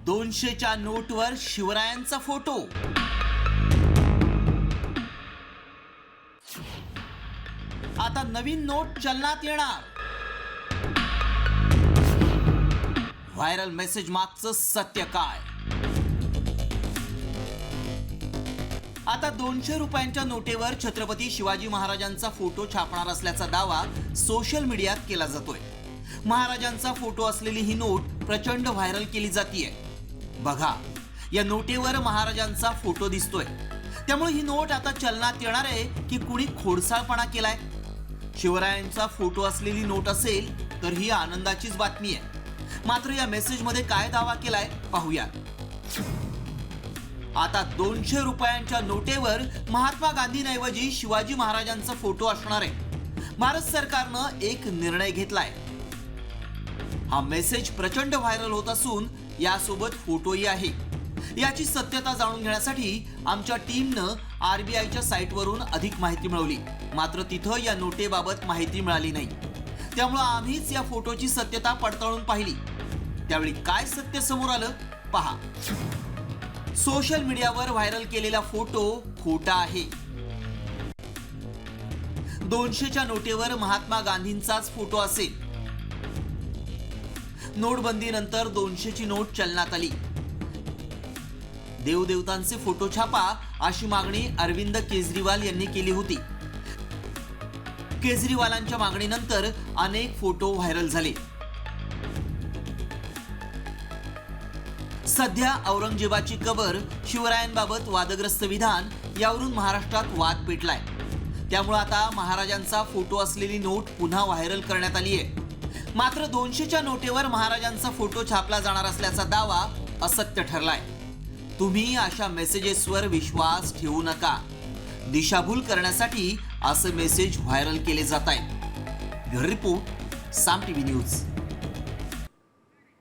200च्या नोटवर शिवरायांचा फोटो। आता नवीन नोट चलनात येणार। व्हायरल मेसेज मागचं सत्य काय? आता 200 रुपयांच्या नोटेवर छत्रपती शिवाजी महाराजांचा फोटो छापणार असल्याचा दावा सोशल मीडियात केला जातोय। महाराजांचा फोटो असलेली ही नोट प्रचंड व्हायरल केली जातीये। बघा, या नोटेवर महाराजांचा फोटो दिसतोय, त्यामुळे ही नोट आता चलनात येणार आहे की कुणी खोडसाळपणा केलाय? शिवरायांचा फोटो असलेली नोट असेल तर ही आनंदाचीच बातमी आहे। मात्र या मेसेजमध्ये काय दावा केलाय पाहूया। आता 200 रुपयांच्या नोटेवर महात्मा गांधींऐवजी शिवाजी महाराजांचा फोटो असणार आहे। भारत सरकारनं एक निर्णय घेतलाय। हा मेसेज प्रचंड व्हायरल होत असून यासोबत फोटोही आहे। याची सत्यता जाणून घेण्यासाठी आमच्या टीमनं आरबीआयच्या साईटवरून अधिक माहिती मिळवली, मात्र तिथं या नोटेबाबत माहिती मिळाली नाही। त्यामुळे आम्हीच या फोटोची सत्यता पडताळून पाहिली। त्यावेळी काय सत्य समोर आलं पहा। सोशल मीडियावर व्हायरल केलेला फोटो खोटा आहे। 200च्या नोटेवर महात्मा गांधींचाच फोटो असेल। नोटबंदीनंतर 200ची नोट चलनात आली। देवदेवतांचे फोटो छापा अशी मागणी अरविंद केजरीवाल यांनी केली होती। केजरीवालांच्या मागणीनंतर अनेक फोटो व्हायरल झाले। सध्या औरंगजेबाची कबर, शिवरायांबाबत वादग्रस्त विधान यावरून महाराष्ट्रात वाद पेटलाय। त्यामुळे आता महाराजांचा फोटो असलेली नोट पुन्हा व्हायरल करण्यात आली आहे। मात्र 200च्या नोटेवर महाराजांचा फोटो छापला जाणार असल्याचा दावा असत्य ठरलाय। तुम्ही अशा मेसेजेसवर विश्वास ठेवू नका। दिशाभूल करण्यासाठी असे मेसेज व्हायरल केले जात आहेत। ब्युरो रिपोर्ट, साम टीव्ही न्यूज।